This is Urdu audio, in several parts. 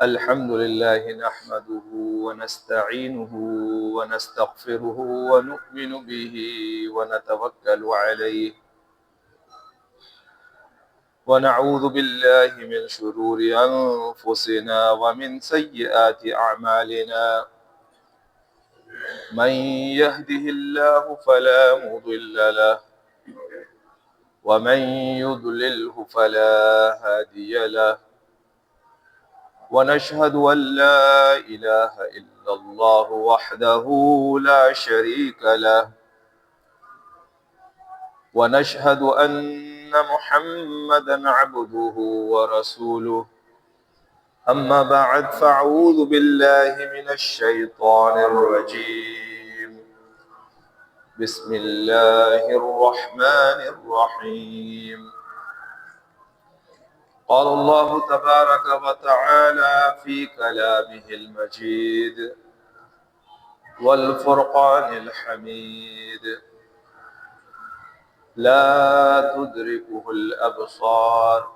الحمد لله نحمده ونستعينه ونستغفره ونؤمن به ونتوكل عليه ونعوذ بالله من شرور أنفسنا ومن سيئات أعمالنا من يهده الله فلا مضل له ومن يضلله فلا هادي له ونشهد أن لا إله إلا الله وحده لا شريك له ونشهد أن محمدا عبده ورسوله أما بعد فأعوذ بالله من الشيطان الرجيم بسم الله الرحمن الرحيم قال الله تبارك وتعالى في كلامه المجيد والفرقان الحميد لا تدركه الأبصار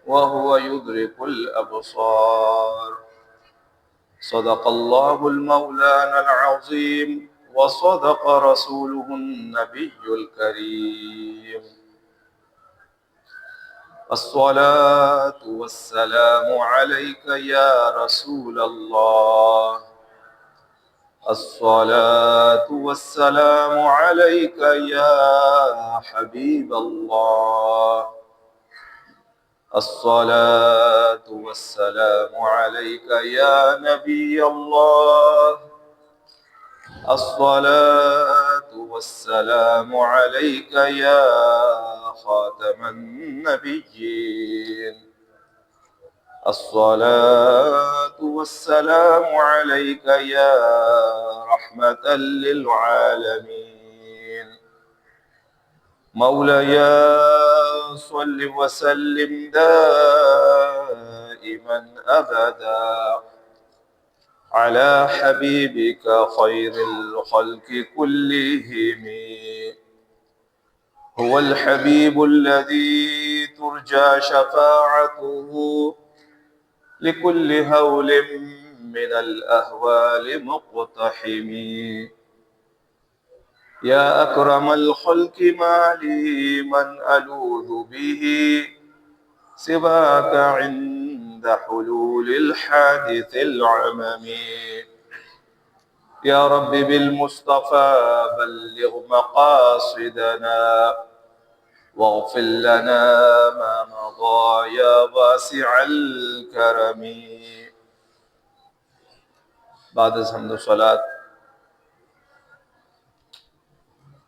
وهو يدرك الأبصار صدق الله المولانا العظيم وصدق رسوله النبي الكريم الصلاة والسلام عليك يا رسول الله الصلاة والسلام عليك يا حبيب الله الصلاة والسلام عليك يا نبي الله الصلاة والسلام عليك يا خاتم النبيين الصلاة والسلام عليك يا رحمة للعالمين مولاي صل وسلم دائما أبدا على حبيبك خير الخلق كلهم هو الحبيب الذي ترجى شفاعته لكل هول من الأهوال مقتحم يا أكرم الخلق ما لي من ألوذ به سواك عند حلول الحادث العمم يا رب بالمصطفى بلغ مقاصدنا واغفر لنا ما مضى يا واسع الكرم بعد از حمد و صلات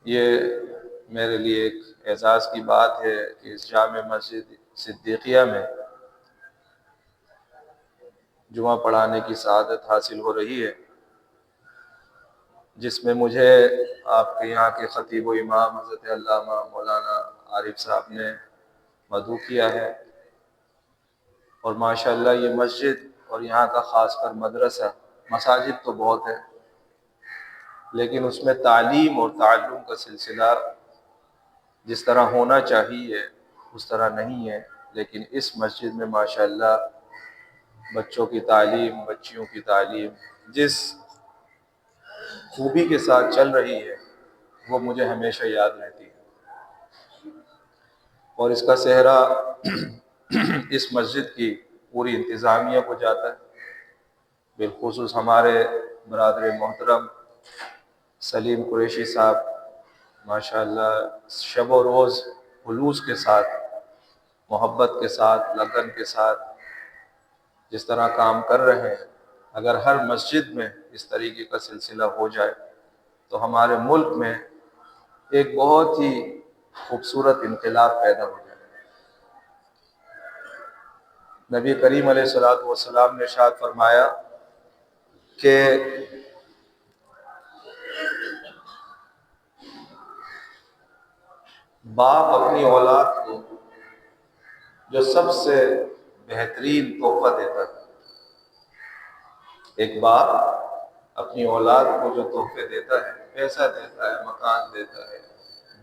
یہ میرے لیے ایک اعزاز کی بات ہے کہ اس جامع مسجد صدیقیہ میں جمعہ پڑھانے کی سعادت حاصل ہو رہی ہے، جس میں مجھے آپ کے یہاں کے خطیب و امام حضرت علامہ مولانا عارف صاحب نے مدعو کیا ہے، اور ماشاءاللہ یہ مسجد اور یہاں کا خاص کر مدرسہ، مساجد تو بہت ہے لیکن اس میں تعلیم اور تعلم کا سلسلہ جس طرح ہونا چاہیے اس طرح نہیں ہے، لیکن اس مسجد میں ماشاءاللہ بچوں کی تعلیم، بچیوں کی تعلیم جس خوبی کے ساتھ چل رہی ہے وہ مجھے ہمیشہ یاد رہتی ہے، اور اس کا سہرا اس مسجد کی پوری انتظامیہ کو جاتا ہے، بالخصوص ہمارے برادر محترم سلیم قریشی صاحب ماشاءاللہ شب و روز خلوص کے ساتھ، محبت کے ساتھ، لگن کے ساتھ جس طرح کام کر رہے ہیں، اگر ہر مسجد میں اس طریقے کا سلسلہ ہو جائے تو ہمارے ملک میں ایک بہت ہی خوبصورت انقلاب پیدا ہو جائے۔ نبی کریم علیہ السلام نے ارشاد فرمایا کہ باپ اپنی اولاد کو جو سب سے بہترین تحفہ دیتا ہے، ایک باپ اپنی اولاد کو جو تحفے دیتا ہے، پیسہ دیتا ہے، مکان دیتا ہے،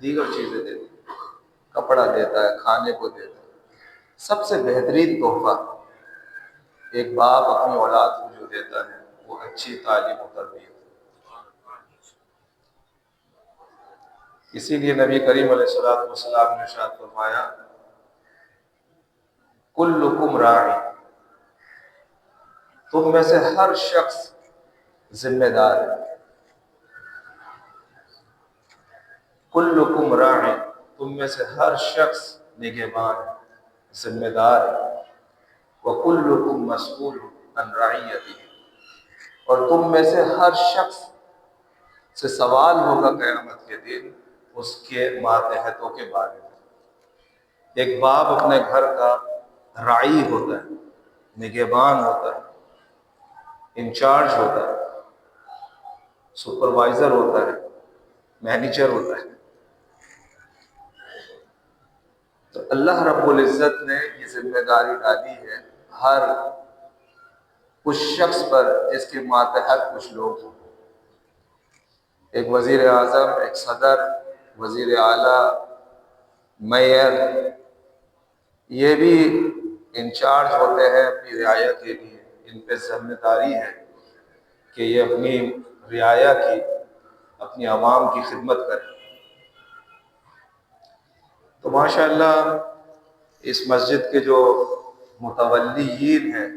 دیگر چیزیں دیتا ہے، کپڑا دیتا ہے، کھانے کو دیتا ہے، سب سے بہترین تحفہ ایک باپ اپنی اولاد کو جو دیتا ہے وہ اچھی تعلیم و تربیت. اسی لیے نبی کریم علیہ الصلوۃ والسلام نے ارشاد فرمایا کلکم راع، تم میں سے ہر شخص ذمہ دار ہے. کلکم راع، تم میں سے ہر شخص نگہبان ہے، ذمہ دار ہے. وکلکم مسئول عن رعیتہ، اور تم میں سے ہر شخص سے سوال ہوگا قیامت کے دن اس کے ماتحتوں کے بارے میں. ایک باپ اپنے گھر کا راعی ہوتا ہے، نگہبان ہوتا ہے، انچارج ہوتا ہے، سپروائزر ہوتا ہے، مینیجر ہوتا ہے. تو اللہ رب العزت نے یہ ذمہ داری ڈالی ہے ہر اس شخص پر جس کے ماتحت کچھ لوگ ہوں. ایک وزیر اعظم، ایک صدر، وزیر اعلیٰ، میئر، یہ بھی انچارج ہوتے ہیں اپنی رعایا کے لیے. ان پہ ذمہ داری ہے کہ یہ اپنی رعایا کی، اپنی عوام کی خدمت کریں. تو ماشاءاللہ اس مسجد کے جو متولیین ہیں،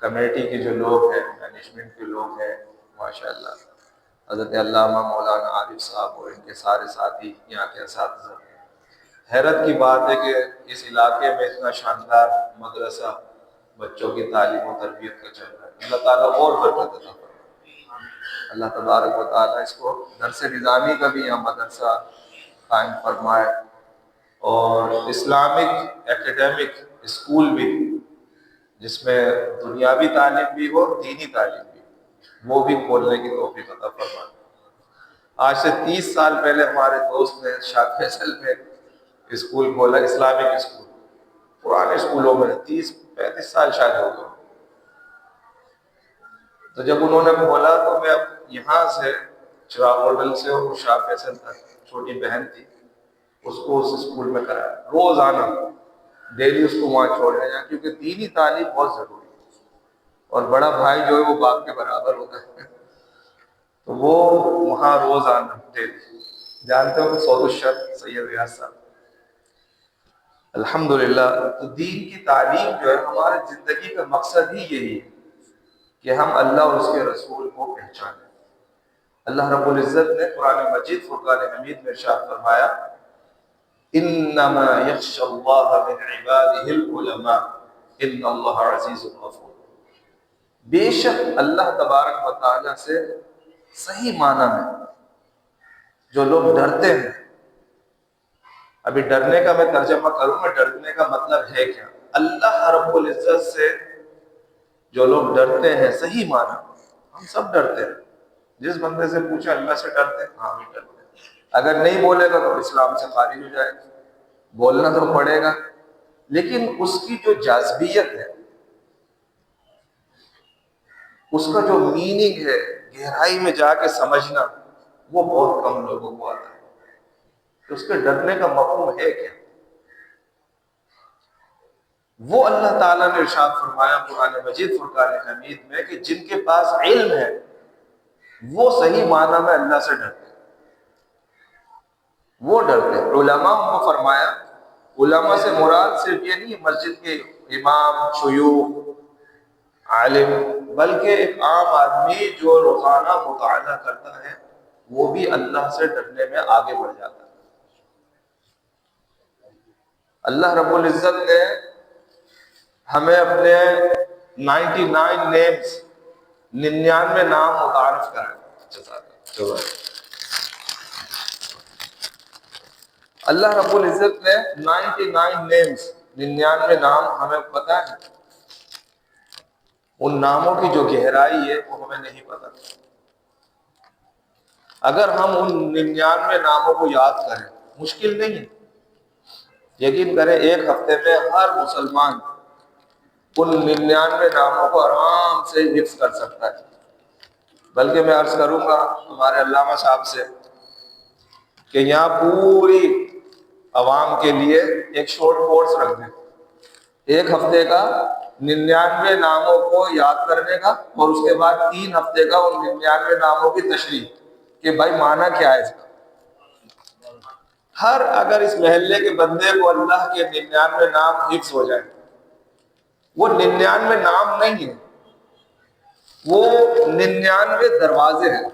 کمیٹی کے جو لوگ ہیں، مینجمنٹ کے لوگ ہیں، ماشاءاللہ حضرت علامہ مولانا عارف صاحب اور ان کے سارے ساتھی، یہاں کے اساتذہ، حیرت کی بات ہے کہ اس علاقے میں اتنا شاندار مدرسہ بچوں کی تعلیم و تربیت کا چل رہا ہے. اللہ تعالیٰ اور برکت عطا فرمائے. اللہ تبارک و تعالیٰ اس کو درس نظامی کا بھی یہاں مدرسہ قائم فرمائے، اور اسلامک ایکیڈیمک اسکول بھی، جس میں دنیاوی تعلیم بھی ہو، دینی تعلیم بھی، وہ بھی کھولنے کی توفیق عطا فرمائے. آج سے 30 سال پہلے ہمارے دوست نے شاہ فیصل میں اسکول کھولا، اسلامک اسکول. پرانے اسکولوں میں 30-35 سال شاید ہو گئے. تو جب انہوں نے کھولا تو میں یہاں سے چراغ ہوٹل سے، اور شاہ فیصل تک چھوٹی بہن تھی، اس کو اس اسکول میں کرایا. روز آنا، ڈیلی اس کو وہاں چھوڑنے جانا، کیونکہ دینی تعلیم بہت ضروری ہے. اور بڑا بھائی جو ہے وہ باپ کے برابر ہوتا ہے، تو وہ وہاں روز آنا ڈیلی. جانتے ہو کہ سعود الشرق سید ریاض صاحب، الحمدللہ. تو دین کی تعلیم جو ہے ہمارے زندگی کا مقصد ہی یہی ہے کہ ہم اللہ اور اس کے رسول کو پہچانیں. اللہ رب العزت نے قرآن مجید فرقان حمید میں ارشاد فرمایا انما یخشی اللہ من عباده العلماء ان اللہ عزیز غفور. بے شک اللہ تبارک و تعالیٰ سے صحیح معنی میں جو لوگ ڈرتے ہیں. ابھی ڈرنے کا میں ترجمہ کروں گا، ڈرنے کا مطلب ہے کیا. اللہ رب العزت سے جو لوگ ڈرتے ہیں صحیح معنی، ہم سب ڈرتے ہیں. جس بندے سے پوچھا اللہ سے ڈرتے ہیں، ہاں بھی ڈرتے ہیں. اگر نہیں بولے گا تو اسلام سے خارج ہو جائے گا. بولنا تو پڑے گا، لیکن اس کی جو جاذبیت ہے، اس کا جو میننگ ہے، گہرائی میں جا کے سمجھنا، وہ بہت کم لوگوں کو آتا ہے. تو اس کے ڈرنے کا مفہوم ہے کیا؟ وہ اللہ تعالیٰ نے ارشاد فرمایا قرآن مجید فرقان حمید میں کہ جن کے پاس علم ہے وہ صحیح معنی میں اللہ سے ڈرتے ہیں. وہ ڈرتے ہیں. علماء کو فرمایا، علماء سے مراد صرف یہ نہیں مسجد کے امام، شیوخ، عالم، بلکہ ایک عام آدمی جو روزانہ مطالعہ کرتا ہے وہ بھی اللہ سے ڈرنے میں آگے بڑھ جاتا ہے. اللہ رب العزت نے ہمیں اپنے 99 نیمز، 99 نام متعارف کرائے. اللہ رب العزت نے 99 نیمز، 99 نام ہمیں پتہ ہے. ان ناموں کی جو گہرائی ہے وہ ہمیں نہیں پتہ. اگر ہم ان 99 ناموں کو یاد کریں، مشکل نہیں ہے. یقین کریں ایک ہفتے میں ہر مسلمان ان 99 ناموں کو آرام سے حفظ کر سکتا ہے. بلکہ میں عرض کروں گا ہمارے علامہ صاحب سے کہ یہاں پوری عوام کے لیے ایک شارٹ کورس رکھ دیں، ایک ہفتے کا 99 ناموں کو یاد کرنے کا، اور اس کے بعد 3 ہفتے کا ان 99 ناموں کی تشریح کہ بھائی معنی کیا ہے اس کا۔ ہر اگر اس محلے کے بندے کو اللہ کے 99 نام حفظ ہو جائے، وہ 99 نام نہیں ہے، وہ 99 دروازے ہیں،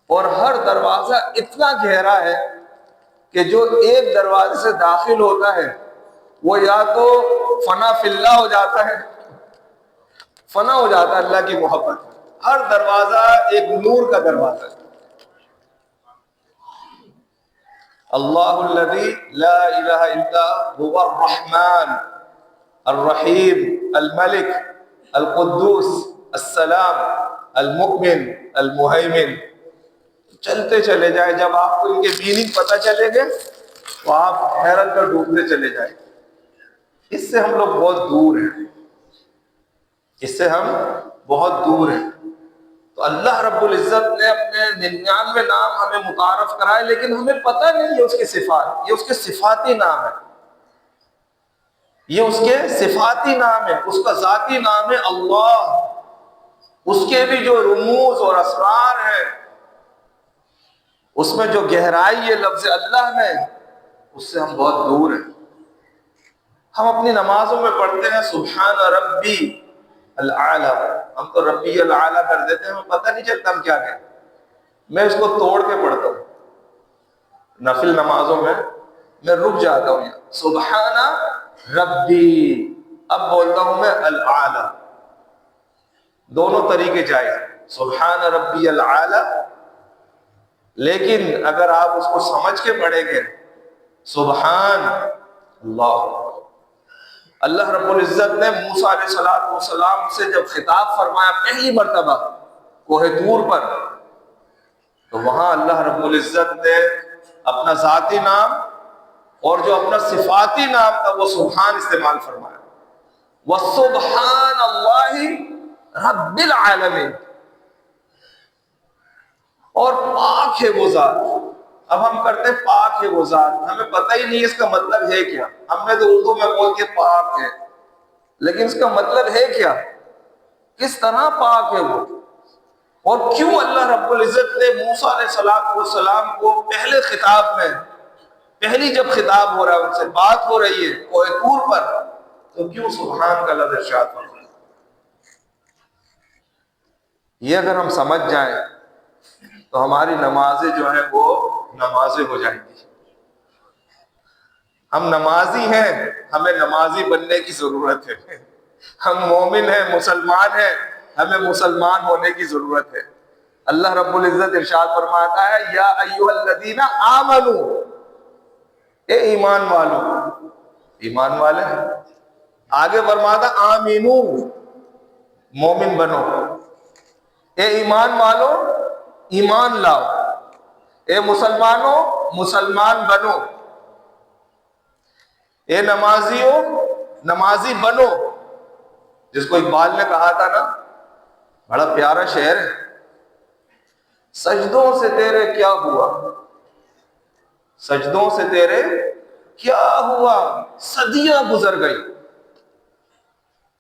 اور ہر دروازہ اتنا گہرا ہے کہ جو ایک دروازے سے داخل ہوتا ہے وہ یا تو فنا فی اللہ ہو جاتا ہے، فنا ہو جاتا ہے اللہ کی محبت۔ ہر دروازہ ایک نور کا دروازہ ہے۔ اللہ الذی لا الہ الا هو الرحمن الرحیم الملک القدوس السلام المؤمن المہیمن۔ چلتے چلے جائیں، جب آپ کو ان کے میننگ پتہ چلیں گے تو آپ حیرت کر ڈوبتے چلے جائیں۔ اس سے ہم لوگ بہت دور ہیں، اس سے ہم بہت دور ہیں۔ تو اللہ رب العزت نے اپنے 99 نام ہمیں متعارف کرائے، لیکن ہمیں پتہ نہیں ہے اس کے صفات، یہ اس کے صفاتی نام ہے، یہ اس کے صفاتی نام ہے، اس کا ذاتی نام ہے اللہ۔ اس کے بھی جو رموز اور اسرار ہیں، اس میں جو گہرائی ہے لفظ اللہ میں، اس سے ہم بہت دور ہیں۔ ہم اپنی نمازوں میں پڑھتے ہیں سبحان ربی العالی، ہم تو ربی العالی کر دیتے ہیں، ہمیں پتہ نہیں چلتا ہم کیا کہیں۔ میں اس کو توڑ کے پڑھتا ہوں نفل نمازوں میں رک جاتا ہوں، سبحان ربی، اب بولتا ہوں میں العالی۔ دونوں طریقے جائز ہیں، سبحان ربی العالی، لیکن اگر آپ اس کو سمجھ کے پڑھیں گے سبحان اللہ۔ اللہ رب العزت نے موسیٰ علیہ السلام سے جب خطاب فرمایا پہلی مرتبہ کوہ طور پر، تو وہاں اللہ رب العزت نے اپنا ذاتی نام اور جو اپنا صفاتی نام تھا وہ سبحان استعمال فرمایا، وَسُبْحَانَ اللَّهِ رَبِّ الْعَالَمِينَ، اور پاک ہے وہ ذات۔ اب ہم کرتے ہیں پاک ہے وہ ذات، ہمیں پتہ ہی نہیں اس کا مطلب ہے کیا۔ ہم نے تو اردو میں بول کے پاک ہے، لیکن اس کا مطلب ہے کیا، کس طرح پاک ہے وہ، اور کیوں اللہ رب العزت نے موسیٰ علیہ السلام کو پہلے خطاب میں، پہلی جب خطاب ہو رہا ہے، ان سے بات ہو رہی ہے کوہ طور پر، تو کیوں سبحان کا لفظ ارشاد فرمایا۔ یہ اگر ہم سمجھ جائیں تو ہماری نمازیں جو ہیں وہ نمازیں ہو جائیں گی۔ ہم نمازی ہیں، ہمیں نمازی بننے کی ضرورت ہے۔ ہم مومن ہیں، مسلمان ہیں، ہمیں مسلمان ہونے کی ضرورت ہے۔ اللہ رب العزت ارشاد فرماتا ہے یا ایھا الذین آمنو، اے ایمان والو، ایمان والے ہیں۔ آگے فرماتا آمینو، مومن بنو۔ اے ایمان والو ایمان لاؤ، اے مسلمانوں مسلمان بنو، اے نمازیوں نمازی بنو۔ جس کو اقبال نے کہا تھا نا، بڑا پیارا شعر ہے، سجدوں سے تیرے کیا ہوا، سجدوں سے تیرے کیا ہوا، صدیاں گزر گئی۔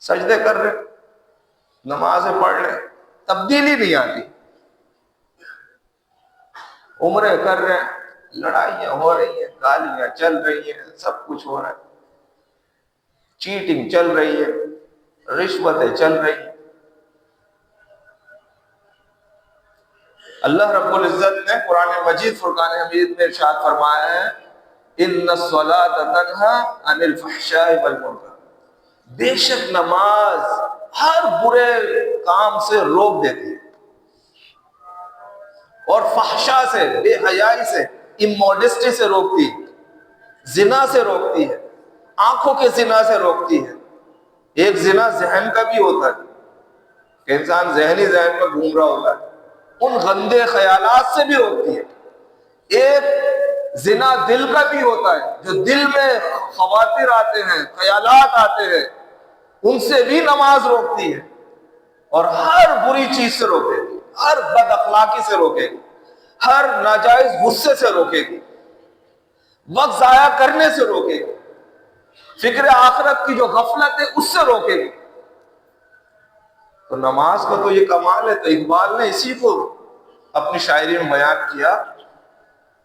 سجدے کر رہے، نمازیں پڑھ رہے، تبدیلی نہیں آتی، عمریں کر رہے ہیں، لڑائیاں ہو رہی ہیں، گالیاں چل رہی ہیں، سب کچھ ہو رہا ہے، چیٹنگ چل رہی ہے، رشوتیں چل رہی ہیں۔ اللہ رب العزت نے قرآن مجید فرقان حمید میں ارشاد فرمایا ہے ان الصلاۃ تنہی عن الفحشاء والمنکر، بے شک نماز ہر برے کام سے روک دیتی ہے، اور فحشاء سے، بے حیائی سے، اموڈسٹی سے روکتی ہے، زنا سے روکتی ہے، آنکھوں کے زنا سے روکتی ہے۔ ایک زنا ذہن کا بھی ہوتا ہے کہ انسان ذہن میں گھوم رہا ہوتا ہے، ان گندے خیالات سے بھی روکتی ہے۔ ایک زنا دل کا بھی ہوتا ہے، جو دل میں خواطر آتے ہیں، خیالات آتے ہیں، ان سے بھی نماز روکتی ہے، اور ہر بری چیز سے روکے گی، ہر بد اخلاقی سے روکے گی، ہر ناجائز غصے سے روکے گی، وقت ضائع کرنے سے روکے گی۔ فکر آخرت کی جو غفلت ہے اس سے روکے گی۔ تو نماز کا تو یہ کمال ہے۔ تو اقبال نے اسی کو اپنی شاعری میں بیان کیا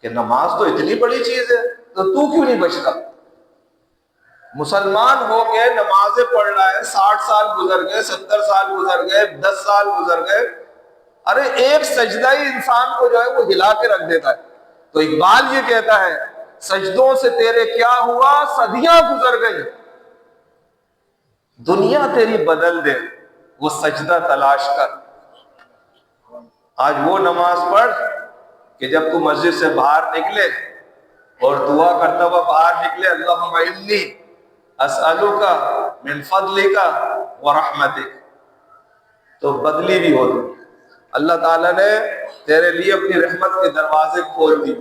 کہ نماز تو اتنی بڑی چیز ہے، تو کیوں نہیں بچتا؟ مسلمان ہو کے نمازیں پڑھ رہا ہے، 60 سال گزر گئے، 70 سال گزر گئے، 10 سال گزر گئے، ارے ایک سجدہ ہی انسان کو جو ہے وہ ہلا کے رکھ دیتا ہے۔ تو اقبال یہ کہتا ہے سجدوں سے تیرے کیا ہوا، صدیاں گزر گئی، دنیا تیری بدل دے وہ سجدہ تلاش کر۔ آج وہ نماز پڑھ کہ جب تو مسجد سے باہر نکلے اور دعا کرتا ہوا باہر نکلے، اللہم انی اسألک من فضلک ورحمتک، تو بدلی بھی ہو۔ اللہ تعالیٰ نے تیرے لیے اپنی رحمت کے دروازے کھول دی۔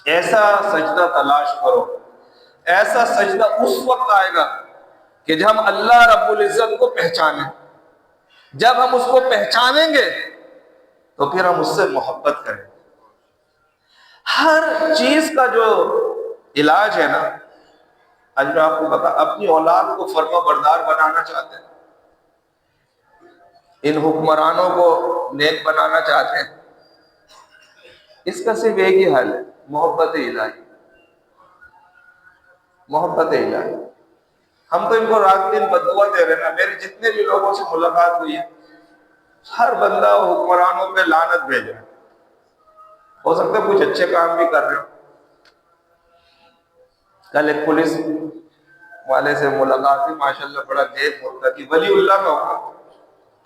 ایسا سجدہ تلاش کرو۔ ایسا سجدہ اس وقت آئے گا کہ جب ہم اللہ رب العزت کو پہچانیں۔ جب ہم اس کو پہچانیں گے تو پھر ہم اس سے محبت کریں۔ ہر چیز کا جو علاج ہے نا، آج میں آپ کو بتا، اپنی اولاد کو فرما بردار بنانا چاہتے ہیں، ان حکمرانوں کو نیک بنانا چاہتے ہیں، اس کا صرف ایک ہی حل ہے، محبت الہی۔ محبت الہی۔ ہم تو ان کو رات دن بددعا دے رہے ہیں نا۔ میری جتنے بھی لوگوں سے ملاقات ہوئی ہے، ہر بندہ حکمرانوں پہ لعنت بھیج رہا ہے۔ ہو سکتا ہے کچھ اچھے کام بھی کر رہے ہو۔ کل ایک پولیس والے سے ملاقات ہوئی، ماشاءاللہ بڑا نیک متقی ولی اللہ کا ہوگا،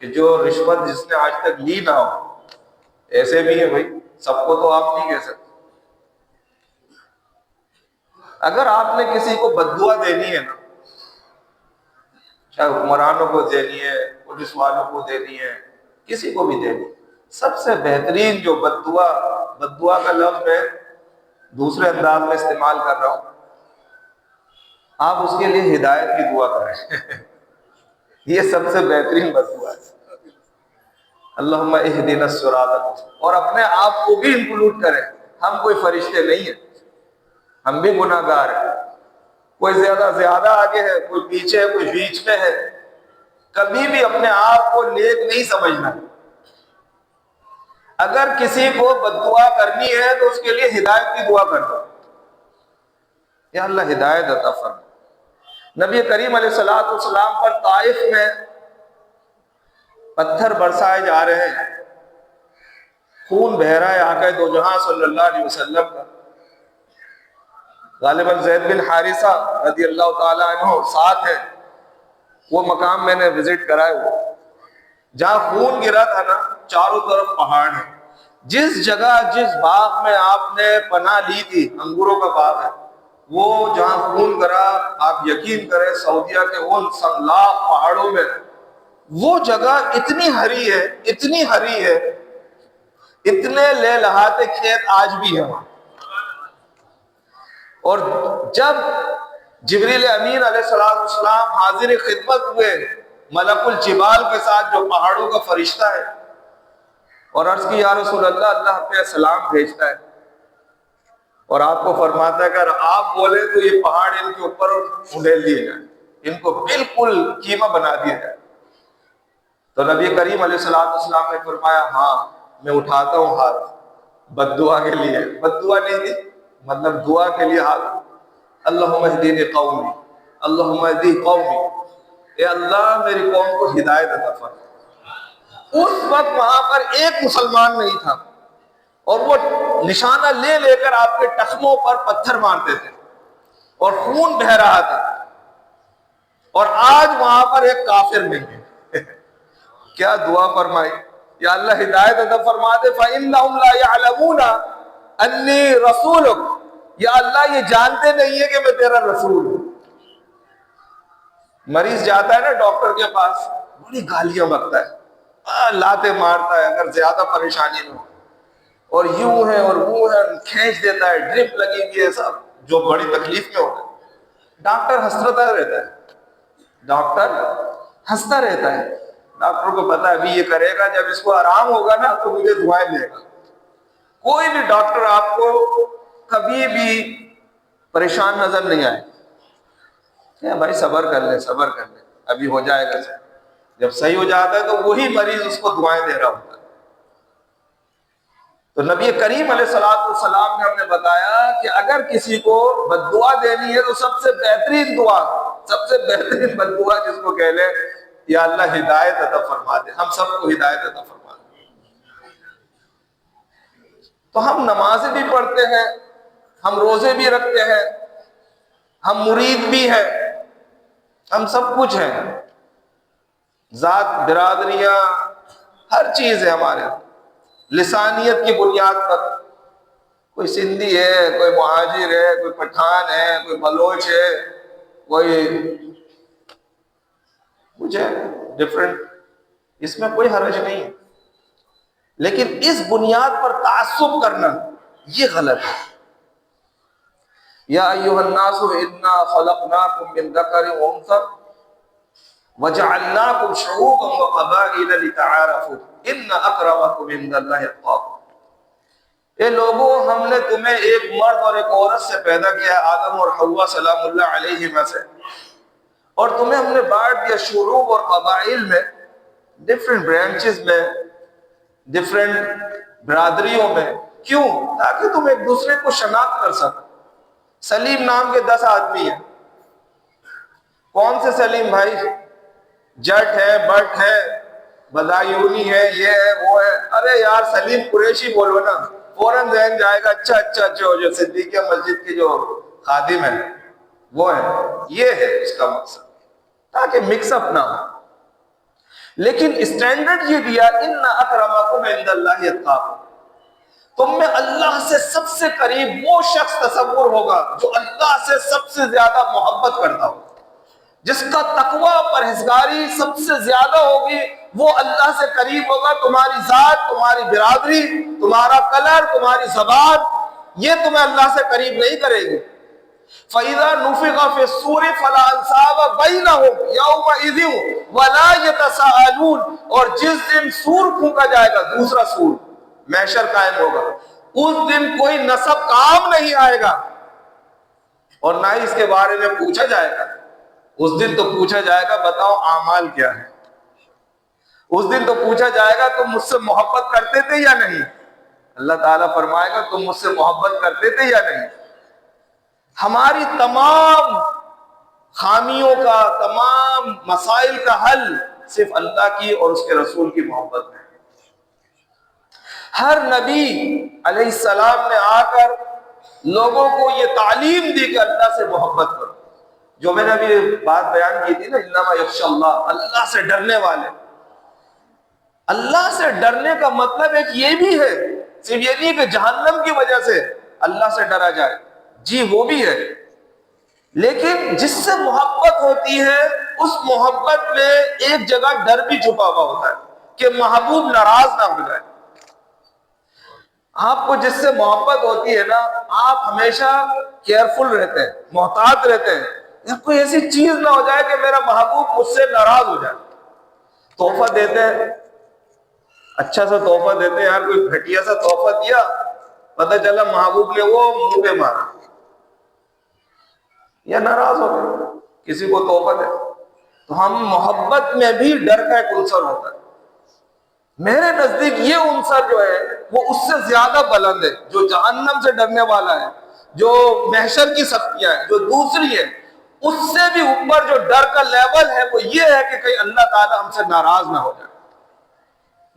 کہ جو رشوت جس نے آج تک لی نہ ہو۔ ایسے بھی ہیں بھائی، سب کو تو آپ نہیں کہہ سکتے۔ اگر آپ نے کسی کو بددعا دینی ہے نا، چاہے حکمرانوں کو دینی ہے، پولیس والوں کو دینی ہے، کسی کو بھی دینی ہے، سب سے بہترین جو بددعا کا لفظ میں دوسرے انداز میں استعمال کر رہا ہوں، آپ اس کے لیے ہدایت کی دعا کریں۔ یہ سب سے بہترین بددعا ہے۔ اللہم اہدنا الصراط المستقیم۔ اور اپنے آپ کو بھی انکلوڈ کریں، ہم کوئی فرشتے نہیں ہیں، ہم بھی گناہ گار ہیں۔ کوئی زیادہ آگے ہے، کوئی پیچھے ہے، کوئی بیچ میں ہے۔ کبھی بھی اپنے آپ کو نیک نہیں سمجھنا۔ اگر کسی کو بددعا کرنی ہے تو اس کے لیے ہدایت کی دعا کر دو، یا اللہ ہدایت عطا فرما۔ نبی کریم علیہ السلام پر طائف میں پتھر برسائے جا رہے ہیں، خون بہہ رہا ہے آقا دو جہاں صلی اللہ علیہ وسلم کا۔ غالباً زید بن حارثہ رضی اللہ تعالیٰ عنہ ساتھ ہے۔ وہ مقام میں نے وزٹ کرا ہے، وہ جہاں خون گرا تھا نا، چاروں طرف پہاڑ ہیں۔ جس جگہ جس باغ میں آپ نے پناہ لی تھی، انگوروں کا باغ ہے، وہ جہاں خون گرا، آپ یقین کریں سعودیہ کے ان سنگلاخ پہاڑوں میں وہ جگہ اتنی ہری ہے، اتنی ہری ہے، اتنے لہلہاتے کھیت آج بھی ہیں۔ اور جب جبریل امین علیہ السلام حاضر خدمت ہوئے ملک الجبال کے ساتھ، جو پہاڑوں کا فرشتہ ہے، اور عرض کی یا رسول اللہ، اللہ پہ سلام بھیجتا ہے اور آپ کو فرماتا ہے کہ اگر آپ بولے تو یہ پہاڑ ان کے اوپر اڈیل دیے جائیں، ان کو بالکل کیما بنا دیا جائے۔ تو نبی کریم علیہ السلام نے فرمایا ہاں میں اٹھاتا ہوں ہاتھ بددعا کے لیے۔ بددعا نہیں تھی، مطلب دعا کے لیے ہاتھ۔ اللہم اہدنی قومی، اللہم اہدی قومی، اے اللہ میری قوم کو ہدایت عطا فرما۔ اس وقت وہاں پر ایک مسلمان نہیں تھا، اور وہ نشانہ لے لے کر آپ کے ٹخنوں پر پتھر مارتے تھے اور خون بہہ رہا تھا، اور آج وہاں پر ایک کافر نہیں ہے۔ کیا دعا فرمائی، یا اللہ ہدایت عطا فرما دے، فَإِنَّهُمْ لَا يَعْلَمُونَ أَنِّي رَسُولُكَ، یا اللہ یہ جانتے نہیں ہے کہ میں تیرا رسول ہوں۔ مریض جاتا ہے نا ڈاکٹر کے پاس، بڑی گالیاں بکتا ہے، لاتے مارتا ہے اگر زیادہ پریشانی میں ہو، اور یوں ہے اور وہ ہے، کھینچ دیتا ہے، ڈرپ لگی ہوئی ہے، سب جو بڑی تکلیف میں ہوتا ہے۔ ڈاکٹر ہنستا رہتا ہے، ڈاکٹر ہنستا رہتا ہے۔ ڈاکٹر کو پتا ہے ابھی یہ کرے گا، جب اس کو آرام ہوگا نا تو مجھے دعائیں دے گا۔ کوئی بھی ڈاکٹر آپ کو کبھی بھی پریشان نظر نہیں آئے کہ بھائی صبر کر لے صبر کر لے ابھی ہو جائے گا. جب صحیح ہو جاتا ہے تو وہی مریض اس کو دعائیں دے رہا ہوتا ہے. تو نبی کریم علیہ السلام نے ہمیں بتایا کہ اگر کسی کو بد دعا دینی ہے تو سب سے بہترین دعا، سب سے بہترین بد دعا جس کو کہہ لے، یا اللہ ہدایت عطا فرما دے، ہم سب کو ہدایت عطا فرما دے. تو ہم نمازیں بھی پڑھتے ہیں، ہم روزے بھی رکھتے ہیں، ہم مرید بھی ہیں، ہم سب کچھ ہیں، ذات برادریاں ہر چیز ہے ہمارے، لسانیت کی بنیاد پر. کوئی سندھی ہے، کوئی مہاجر ہے، کوئی پٹھان ہے، کوئی بلوچ ہے، کوئی کچھ ہے ڈفرینٹ، اس میں کوئی حرج نہیں ہے. لیکن اس بنیاد پر تعصب کرنا یہ غلط ہے. یا ایھا الناس انا خلقناکم من ذکر و انثی وجعلناکم شعوبا وقبائل لتعارفوا ان اکرمکم عند اللہ اتقاکم. اے لوگوں، ہم نے تمہیں ایک مرد اور ایک عورت سے پیدا کیا، آدم اور حوا سلام اللہ علیہما سے، اور تمہیں ہم نے بانٹ دیا شعوب اور قبائل میں، ڈفرینٹ برانچز میں، ڈفرینٹ برادریوں میں. کیوں؟ تاکہ تم ایک دوسرے کو شناخت کر سکو. سلیم نام کے 10 آدمی ہیں. کون سے سلیم بھائی؟ جٹ ہے، بٹ ہے، بدایونی ہے، یہ ہے وہ ہے. ارے یار سلیم قریشی بولو نا، فوراً ذہن جائے گا اچھا اچھا اچھا. جو صدیقیہ مسجد کے جو خادم ہیں وہ ہے. یہ ہے اس کا مقصد، تاکہ مکس اپ نہ ہو. لیکن اسٹینڈرڈ یہ دیا ان اکرمکم عند اللہ اتقاکم. تم میں اللہ سے سب سے قریب وہ شخص تصور ہوگا جو اللہ سے سب سے زیادہ محبت کرتا ہو، جس کا تقوی پرہیزگاری سب سے زیادہ ہوگی، وہ اللہ سے قریب ہوگا. تمہاری ذات، تمہاری برادری، تمہارا کلر، تمہاری زبان، یہ تمہیں اللہ سے قریب نہیں کرے گی. فَإِذَا نُفِخَ فِي الصُّورِ فَلَا أَنْسَابَ بَيْنَهُمْ يَوْمَئِذٍ وَلَا يَتَسَاءَلُونَ. اور جس دن سور پھونکا جائے گا، دوسرا سور، محشر قائم ہوگا، اس دن کوئی نسب کام نہیں آئے گا اور نہ ہی اس کے بارے میں پوچھا جائے گا. اس دن تو پوچھا جائے گا بتاؤ اعمال کیا ہے. اس دن تو پوچھا جائے گا تم مجھ سے محبت کرتے تھے یا نہیں. اللہ تعالیٰ فرمائے گا تم مجھ سے محبت کرتے تھے یا نہیں. ہماری تمام خامیوں کا، تمام مسائل کا حل صرف اللہ کی اور اس کے رسول کی محبت ہے. ہر نبی علیہ السلام نے آ کر لوگوں کو یہ تعلیم دی کہ اللہ سے محبت کرو. جو میں نے ابھی بات بیان کی تھی نا، انما یخشی اللہ، اللہ سے ڈرنے والے. اللہ سے ڈرنے کا مطلب ایک یہ بھی ہے، صرف یہ نہیں کہ جہنم کی وجہ سے اللہ سے ڈرا جائے، جی وہ بھی ہے، لیکن جس سے محبت ہوتی ہے اس محبت میں ایک جگہ ڈر بھی چھپا ہوا ہوتا ہے کہ محبوب ناراض نہ ہو جائے. آپ کو جس سے محبت ہوتی ہے نا، آپ ہمیشہ کیئرفل رہتے ہیں، محتاط رہتے ہیں، کوئی ایسی چیز نہ ہو جائے کہ میرا محبوب مجھ سے ناراض ہو جائے. تحفہ دیتے ہیں، اچھا سا تحفہ دیتے ہیں، یار کوئی گھٹیا سا تحفہ دیا، پتہ چلا محبوب نے وہ منہ پہ مارا یا ناراض ہو گئے. کسی کو تحفہ دے تو ہم محبت میں بھی ڈر کا ایک عنصر ہوتا ہے. میرے نزدیک یہ عنصر جو ہے وہ اس سے زیادہ بلند ہے. جو جہنم سے ڈرنے والا ہے، جو محشر کی سختیاں ہیں، جو دوسری ہے، اس سے بھی اوپر جو ڈر کا لیول ہے وہ یہ ہے کہ کہیں اللہ تعالی ہم سے ناراض نہ ہو جائے.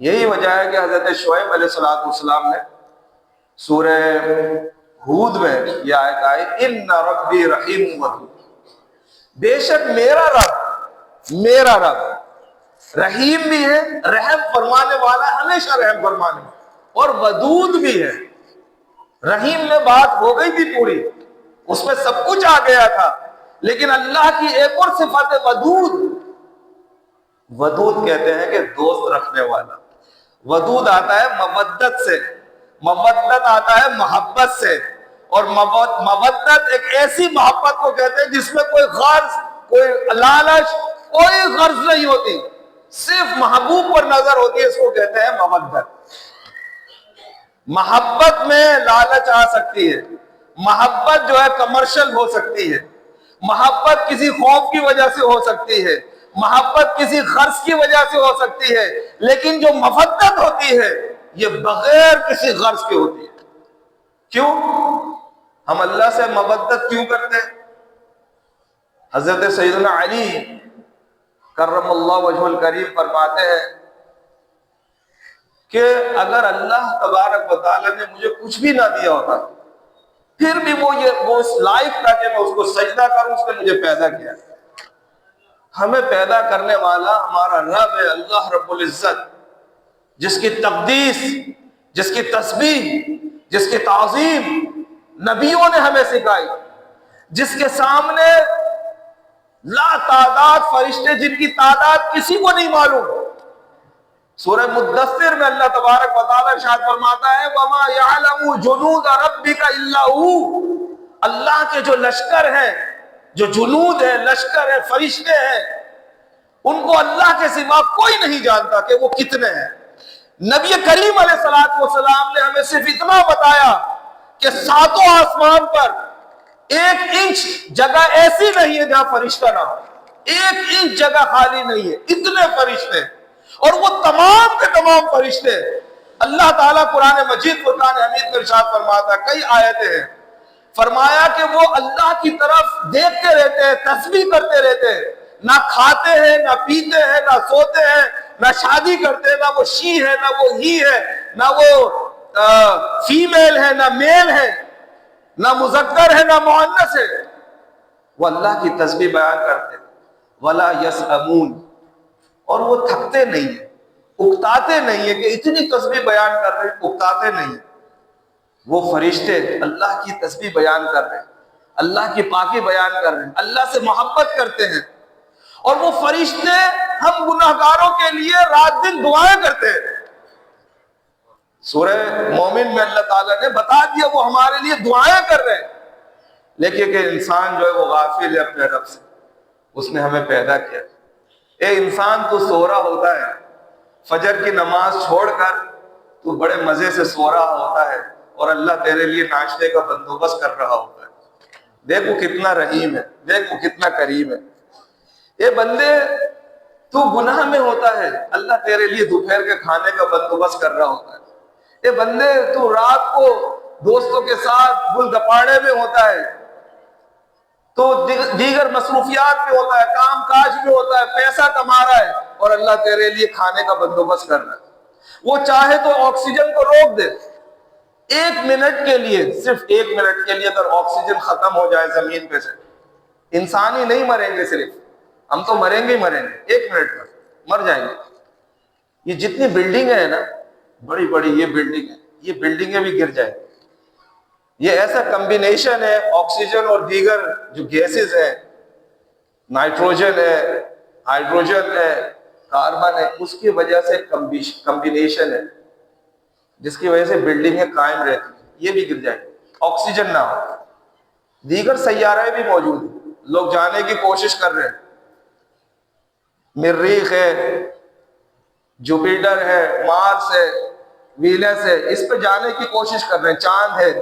یہی وجہ ہے کہ حضرت شعیب علیہ السلام نے سورہ ہود میں یہ آیت آئی، ان ربی رحیم ودود. بے شک میرا رب رحیم بھی ہے، رحم فرمانے والا، ہمیشہ رحم فرمانے والا، اور ودود بھی ہے. رحیم میں بات ہو گئی تھی پوری، اس میں سب کچھ آ گیا تھا، لیکن اللہ کی ایک اور صفت ہے ودود. ودود کہتے ہیں کہ دوست رکھنے والا. ودود آتا ہے مودت سے، مودت آتا ہے محبت سے، اور مودت ایک ایسی محبت کو کہتے ہیں جس میں کوئی غرض، کوئی لالچ، کوئی غرض نہیں ہوتی، صرف محبوب پر نظر ہوتی ہے، اس کو کہتے ہیں مودت. محبت میں لالچ آ سکتی ہے، محبت جو ہے کمرشل ہو سکتی ہے، محبت کسی خوف کی وجہ سے ہو سکتی ہے، محبت کسی غرض کی وجہ سے ہو سکتی ہے، لیکن جو مودت ہوتی ہے یہ بغیر کسی غرض کے ہوتی ہے۔ کیوں؟ ہم اللہ سے مودت کیوں کرتے ہیں؟ حضرت سیدنا علی کرم اللہ وجہ الکریم فرماتے ہیں کہ اگر اللہ تبارک و تعالی نے مجھے کچھ بھی نہ دیا ہوتا پھر بھی وہ اس لائق تھا کہ میں اس کو سجدہ کروں، اس نے مجھے پیدا کیا۔ ہمیں پیدا کرنے والا ہمارا رب ہے اللہ رب العزت، جس کی تقدیس، جس کی تسبیح، جس کی تعظیم نبیوں نے ہمیں سکھائی، جس کے سامنے لا تعداد فرشتے جن کی تعداد کسی کو نہیں معلوم۔ سورہ مدثر میں اللہ تبارک و تعالی ارشاد فرماتا ہے وَمَا يَعْلَمُ جُنُودَ رَبِّكَ إِلَّا هُوَ، اللہ کے جو لشکر ہیں، جو جنود ہیں، لشکر ہیں، فرشتے ہیں، ان کو اللہ کے سوا کوئی نہیں جانتا کہ وہ کتنے ہیں۔ نبی کریم علیہ السلام نے ہمیں صرف اتنا بتایا کہ ساتوں آسمان پر 1 انچ جگہ ایسی نہیں ہے جہاں فرشتہ نہ ہو، 1 انچ جگہ خالی نہیں ہے، اتنے فرشتے، اور وہ تمام کے تمام فرشتے اللہ تعالیٰ قرآن مجید فرقان حمید میں ارشاد فرماتا ہے، کئی آیتیں ہیں، فرمایا کہ وہ اللہ کی طرف دیکھتے رہتے ہیں، تسبیح کرتے رہتے ہیں، نہ کھاتے ہیں، نہ پیتے ہیں، نہ سوتے ہیں، نہ شادی کرتے ہیں، نہ وہ شی ہے، نہ وہ ہی ہے، نہ وہ فیمیل ہے، نہ میل ہے، نہ مذکر ہے، نہ مؤنث ہے، وہ اللہ کی تسبیح بیان کرتے ہیں۔ وَلَا يَسْأَمُونَ، اور وہ تھکتے نہیں ہیں، اکتاتے نہیں ہیں کہ اتنی تسبیح بیان کر رہے ہیں، اکتاتے نہیں ہیں۔ وہ فرشتے اللہ کی تسبیح بیان کر رہے ہیں، اللہ کی پاکی بیان کر رہے ہیں، اللہ سے محبت کرتے ہیں، اور وہ فرشتے ہم گناہگاروں کے لیے رات دن دعائیں کرتے ہیں۔ سورہ مومن میں اللہ تعالیٰ نے بتا دیا وہ ہمارے لیے دعائیں کر رہے ہیں، لیکن کہ انسان جو ہے وہ غافل ہے اپنے رب سے، اس نے ہمیں پیدا کیا۔ اے انسان تو سو رہا ہوتا ہے، فجر کی نماز چھوڑ کر تو بڑے مزے سے سو رہا ہوتا ہے، اور اللہ تیرے لیے ناشتے کا بندوبست کر رہا ہوتا ہے۔ دیکھ وہ کتنا رحیم ہے، دیکھ وہ کتنا کریم ہے۔ اے بندے تو گناہ میں ہوتا ہے، اللہ تیرے لیے دوپہر کے کھانے کا بندوبست کر رہا ہوتا ہے۔ اے بندے تو رات کو دوستوں کے ساتھ گل گپاڑے میں ہوتا ہے، تو دیگر مصروفیات میں ہوتا ہے، کام کاج میں ہوتا ہے، پیسہ کما رہا ہے، اور اللہ تیرے لیے کھانے کا بندوبست کر رہا ہے۔ وہ چاہے تو آکسیجن کو روک دے 1 منٹ کے لیے، صرف 1 منٹ کے لیے اگر آکسیجن ختم ہو جائے زمین پہ سے، انسان ہی نہیں مریں گے، صرف ہم تو مریں گے ہی مریں گے، 1 منٹ میں مر جائیں گے۔ یہ جتنی بلڈنگیں ہیں نا، بڑی بڑی یہ بلڈنگ ہے، یہ بلڈنگیں بھی گر جائیں، یہ ایسا کمبینیشن ہے آکسیجن اور دیگر جو گیسز ہیں، نائٹروجن ہے، ہائیڈروجن ہے، کاربن ہے، اس کی وجہ سے کمبینیشن ہے جس کی وجہ سے بلڈنگیں قائم رہتی ہیں، یہ بھی گر جائیں، آکسیجن نہ ہو۔ دیگر سیارے بھی موجود ہیں، لوگ جانے کی کوشش کر رہے ہیں، مریخ ہے، جوپیٹر ہے، مارس ہے، وینس ہے، اس پہ جانے کی کوشش کر رہے ہیں، چاند ہے،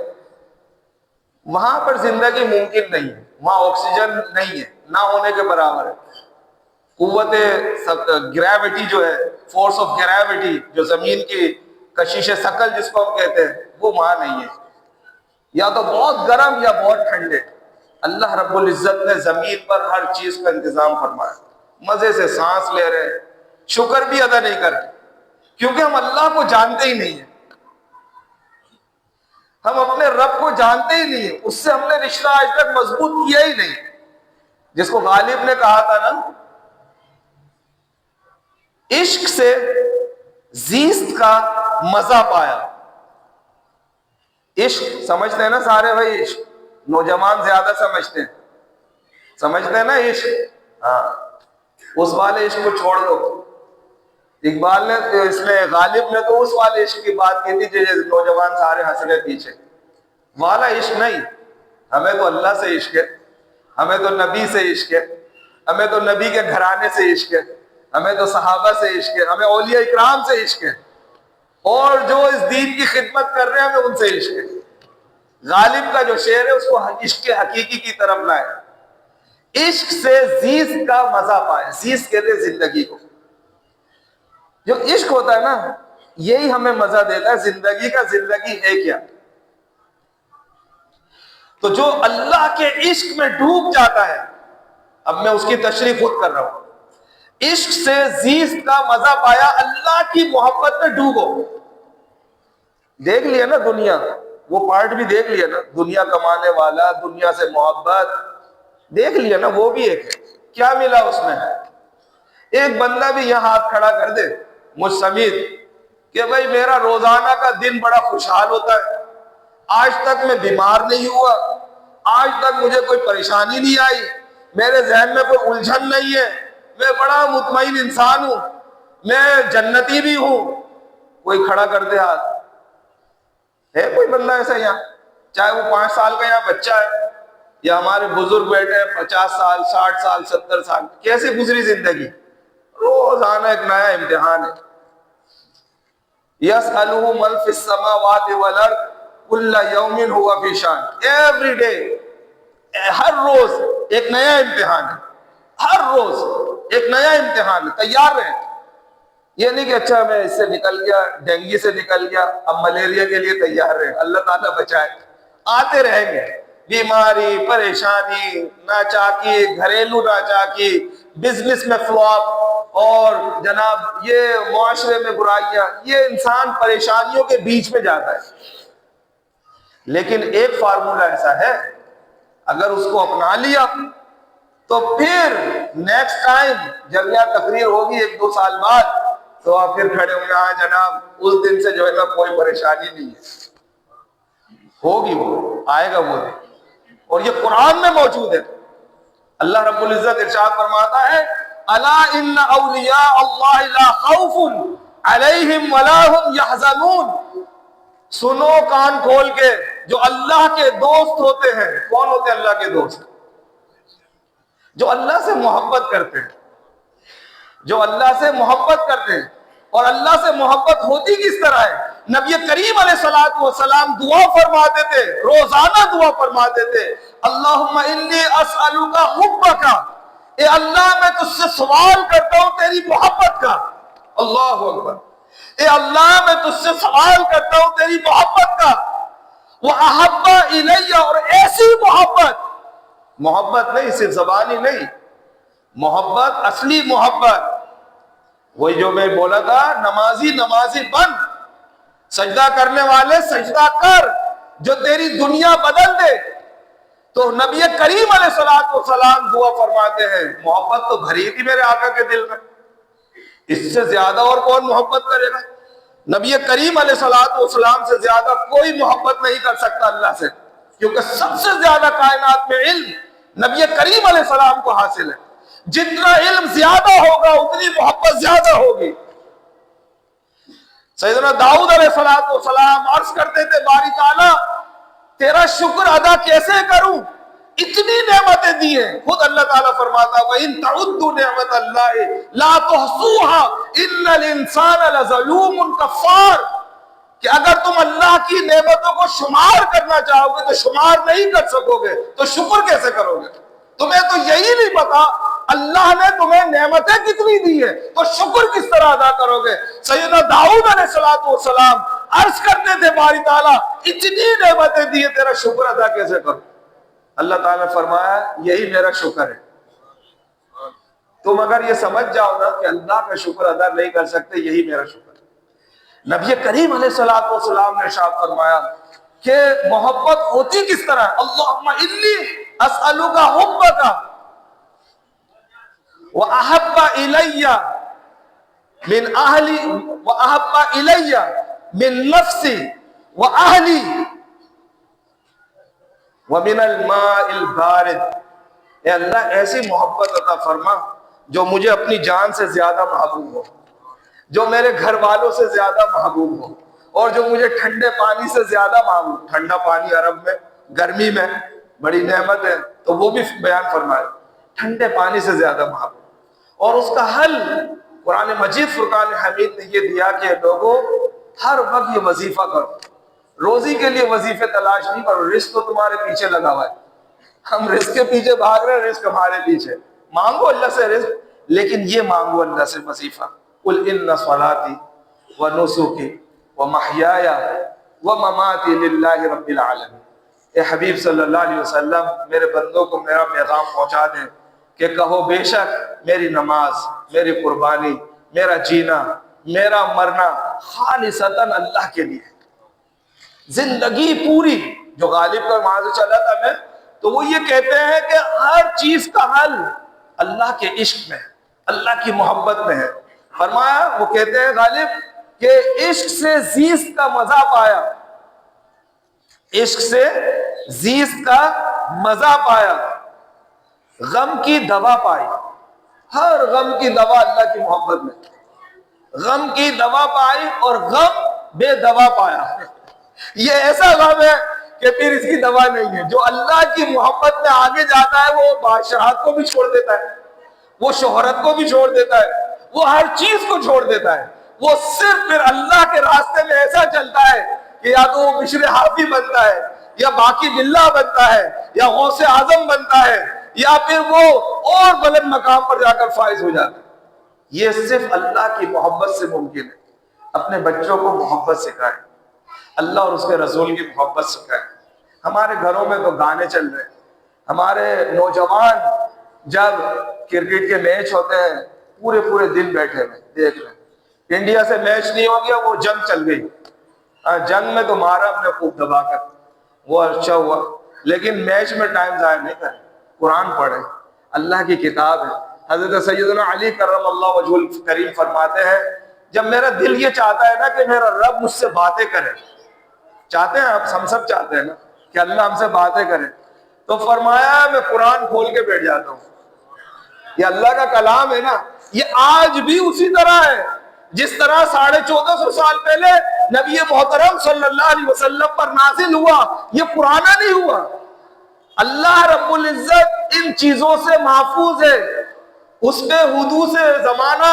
وہاں پر زندگی ممکن نہیں ہے، وہاں آکسیجن نہیں ہے، نہ ہونے کے برابر ہے۔ قوت گریوٹی جو ہے، فورس آف گریوٹی، جو زمین کی کشش ثقل جس کو ہم کہتے ہیں، وہ وہاں نہیں ہے، یا تو بہت گرم یا بہت ٹھنڈے۔ اللہ رب العزت نے زمین پر ہر چیز کا انتظام فرمایا، مزے سے سانس لے رہے ہیں، شکر بھی ادا نہیں کر رہے، کیونکہ ہم اللہ کو جانتے ہی نہیں ہیں، ہم اپنے رب کو جانتے ہی نہیں ہیں، اس سے ہم نے رشتہ آج تک مضبوط کیا ہی نہیں۔ جس کو غالب نے کہا تھا نا، عشق سے زیست کا مزہ پایا۔ عشق سمجھتے ہیں نا سارے بھائی، عشق نوجوان زیادہ سمجھتے ہیں، سمجھتے ہیں نا عشق، ہاں، اس والے عشق کو چھوڑ دو۔ اقبال نے اس نے غالب نے تو اس والے عشق کی بات کی تھی جو نوجوان سارے ہنس رہے پیچھے، والا عشق نہیں۔ ہمیں تو اللہ سے عشق ہے، ہمیں تو نبی سے عشق ہے، ہمیں تو نبی کے گھرانے سے عشق ہے، ہمیں تو صحابہ سے عشق ہے، ہمیں اولیاء اکرام سے عشق ہے، اور جو اس دین کی خدمت کر رہے ہیں ہمیں ان سے عشق ہے۔ غالب کا جو شعر ہے اس کو عشق حقیقی کی طرف لائے، عشق سے زیست کا مزہ پائے. زیست کہتے ہیں زندگی کو. جو عشق ہوتا ہے نا یہی ہمیں مزہ دیتا ہے زندگی کا. زندگی ہے کیا؟ تو جو اللہ کے عشق میں ڈوب جاتا ہے، اب میں اس کی تشریح خود کر رہا ہوں، عشق سے زیست کا مزہ پایا، اللہ کی محبت میں ڈوبو. دیکھ لیا نا دنیا، وہ پارٹ بھی دیکھ لیا نا، دنیا کمانے والا، دنیا سے محبت دیکھ لیا نا، وہ بھی ایک ہے. کیا ملا اس میں؟ ایک بندہ بھی یہاں ہاتھ کھڑا کر دے مجھ سمیت کہ بھائی میرا روزانہ کا دن بڑا خوشحال ہوتا ہے، آج تک میں بیمار نہیں ہوا، آج تک مجھے کوئی پریشانی نہیں آئی، میرے ذہن میں کوئی الجھن نہیں ہے، میں بڑا مطمئن انسان ہوں، میں جنتی بھی ہوں. کوئی کھڑا کر دے ہاتھ. ہے کوئی بندہ ایسا یہاں؟ چاہے وہ 5 سال کا یہاں بچہ ہے یا ہمارے بزرگ بیٹھے ہیں 50 سال 60 سال 70 سال، کیسے گزری زندگی؟ روزانہ ایک نیا امتحان ہے. یسألہ من فی السماوات والارض کل یوم ہوا فی شان. ایوری ڈے، ہر روز ایک نیا امتحان ہے، ہر روز ایک نیا امتحان ہے. تیار رہیں. یہ نہیں کہ اچھا میں اس سے نکل گیا، ڈینگی سے نکل گیا، اب ملیریا کے لیے تیار رہیں. اللہ تعالیٰ بچائے. آتے رہیں گے بیماری، پریشانی، ناچاکی، گھریلو ناچاکی، بزنس میں فلاپ، اور جناب یہ معاشرے میں برائیاں. یہ انسان پریشانیوں کے بیچ میں جاتا ہے. لیکن ایک فارمولہ ایسا ہے، اگر اس کو اپنا لیا تو پھر نیکسٹ ٹائم جب یہاں تقریر ہوگی 1-2 سال بعد تو آپ پھر کھڑے ہوں گے، ہاں جناب اس دن سے جو ہے نا کوئی پریشانی نہیں ہے. ہوگی، وہ آئے گا وہ دن، اور یہ قرآن میں موجود ہے. اللہ رب العزت ارشاد فرماتا ہے الا ان اولیاء اللہ لا خوف علیہم ولا هم يحزنون. سنو کان کھول کے، جو اللہ کے دوست ہوتے ہیں. کون ہوتے ہیں اللہ کے دوست؟ جو اللہ سے محبت کرتے ہیں، جو اللہ سے محبت کرتے ہیں. اور اللہ سے محبت ہوتی کس طرح ہے؟ نبی کریم علیہ الصلوۃ والسلام دعا فرماتے تھے، روزانہ دعا فرماتے تھے، اللہم انی اسألک حبک. اے اللہ میں تجھ سے سوال کرتا ہوں تیری محبت کا. اللہ اکبر. اے اللہ میں تجھ سے سوال کرتا ہوں تیری محبت کا. وَأَحَبَّ إِلَيَّ، اور ایسی محبت، محبت نہیں صرف زبانی نہیں، محبت اصلی محبت، وہی جو میں بولا تھا، نمازی نمازی بن، سجدہ کرنے والے سجدہ کر، جو تیری دنیا بدل دے. تو نبی کریم علیہ الصلوۃ والسلام دعا فرماتے ہیں محبت تو بھری تھی میرے آقا کے دل میں، اس سے زیادہ اور کون محبت کرے گا؟ نبی کریم علیہ الصلوۃ والسلام سے زیادہ کوئی محبت نہیں کر سکتا اللہ سے، کیونکہ سب سے زیادہ کائنات میں علم نبی کریم علیہ السلام کو حاصل ہے. جتنا علم زیادہ ہوگا اتنی محبت زیادہ ہوگی. سیدنا داؤد علیہ السلام عرض کرتے تھے باری تعالیٰ تیرا شکر ادا کیسے کروں، اتنی نعمتیں دی ہیں. خود اللہ تعالیٰ فرماتا وَإِن تَعُدُّوا نِعْمَةَ اللَّهِ لَا تُحْصُوهَا إِنَّ الْإِنسَانَ لَظَلُومٌ كَفَّارٌ. کہ اگر تم اللہ کی نعمتوں کو شمار کرنا چاہو گے تو شمار نہیں کر سکو گے، تو شکر کیسے کرو گے؟ تمہیں تو یہی نہیں پتا اللہ نے تمہیں نعمتیں کتنی دی ہے، تو شکر کس طرح ادا کرو گے؟ سیدنا داؤد علیہ السلام عرض کرتے تھے باری تعالیٰ اتنی نعمتیں دی ہے، تیرا شکر ادا کیسے کرو؟ اللہ تعالیٰ نے فرمایا یہی میرا شکر ہے. تم اگر یہ سمجھ جاؤ نا کہ اللہ کا شکر ادا نہیں کر سکتے، یہی میرا شکر ہے. نبی کریم علیہ الصلوۃ والسلام نے ارشاد فرمایا کہ محبت ہوتی کس طرح؟ اللہم انی اسألک حبک وَأَحَبَّ إِلَيَّ مِنْ أَهْلِ وَأَحَبَّ إِلَيَّ مِنْ نَفْسِ وَأَهْلِ وَمِنَ الْمَاءِ الْبَارِدِ. اے اللہ ایسی محبت عطا فرما جو مجھے اپنی جان سے زیادہ محبوب ہو، جو میرے گھر والوں سے زیادہ محبوب ہو، اور جو مجھے ٹھنڈے پانی سے زیادہ محبوب. ٹھنڈا پانی عرب میں گرمی میں بڑی نعمت ہے، تو وہ بھی بیان فرمائے ٹھنڈے پانی سے زیادہ محبوب. اور اس کا حل قرآن مجید فرقان حمید نے یہ دیا کہ لوگوں ہر وقت یہ وظیفہ کرو. روزی کے لیے وظیفے تلاش نہیں کرو، رزق تو تمہارے پیچھے لگا ہوا ہے، ہم رزق کے پیچھے بھاگ رہے ہیں، رزق ہمارے پیچھے۔ مانگو اللہ سے رزق، لیکن یہ مانگو اللہ سے وظیفہ۔ قل ان صلاتی ونسکی ومحیایا ومماتی للہ رب العالمین۔ اے حبیب صلی اللہ علیہ وسلم، میرے بندوں کو میرا پیغام پہنچا دیں کہ کہو بے شک میری نماز، میری قربانی، میرا جینا، میرا مرنا خالصتاً اللہ کے لیے، زندگی پوری۔ جو غالب کا وہاں سے چلا تھا میں، تو وہ یہ کہتے ہیں کہ ہر چیز کا حل اللہ کے عشق میں، اللہ کی محبت میں ہے۔ فرمایا، وہ کہتے ہیں غالب کہ عشق سے زیست کا مزہ پایا، عشق سے زیست کا مزہ پایا، غم کی دوا پائی۔ ہر غم کی دوا اللہ کی محبت میں، غم کی دوا پائی اور غم بے دوا پایا۔ یہ ایسا غم ہے کہ پھر اس کی دوا نہیں ہے۔ جو اللہ کی محبت میں آگے جاتا ہے وہ بادشاہت کو بھی چھوڑ دیتا ہے، وہ شہرت کو بھی چھوڑ دیتا ہے، وہ ہر چیز کو چھوڑ دیتا ہے، وہ صرف پھر اللہ کے راستے میں ایسا چلتا ہے کہ یا تو وہ بشر حافی بنتا ہے، یا باقی باللہ بنتا ہے، یا غوث اعظم بنتا ہے، یا پھر وہ اور بلند مقام پر جا کر فائز ہو جاتا ہے۔ یہ صرف اللہ کی محبت سے ممکن ہے۔ اپنے بچوں کو محبت سکھائیں، اللہ اور اس کے رسول کی محبت سکھائیں۔ ہمارے گھروں میں تو گانے چل رہے ہیں، ہمارے نوجوان جب کرکٹ کے میچ ہوتے ہیں پورے پورے دن بیٹھے ہوئے دیکھ رہے ہیں۔ انڈیا سے میچ نہیں ہو گیا، وہ جنگ چل گئی، جنگ میں تو مارا ہم نے خوب دبا کر، وہ اچھا ہوا، لیکن میچ میں ٹائم ضائع نہیں کریں، قرآن پڑھیں، اللہ کی کتاب ہے۔ حضرت سیدنا علی کرم اللہ وجہ الکریم فرماتے ہیں، جب میرا دل یہ چاہتا ہے نا کہ میرا رب مجھ سے باتیں کرے، چاہتے ہیں آپ، ہم سب چاہتے ہیں نا کہ اللہ ہم سے باتیں کرے، تو فرمایا میں قرآن کھول کے بیٹھ جاتا ہوں۔ یہ اللہ کا کلام ہے نا، یہ آج بھی اسی طرح ہے جس طرح 1450 سال پہلے نبی محترم صلی اللہ علیہ وسلم پر نازل ہوا، یہ پرانا نہیں ہوا۔ اللہ رب العزت ان چیزوں سے محفوظ ہے، اس پہ حدوث زمانہ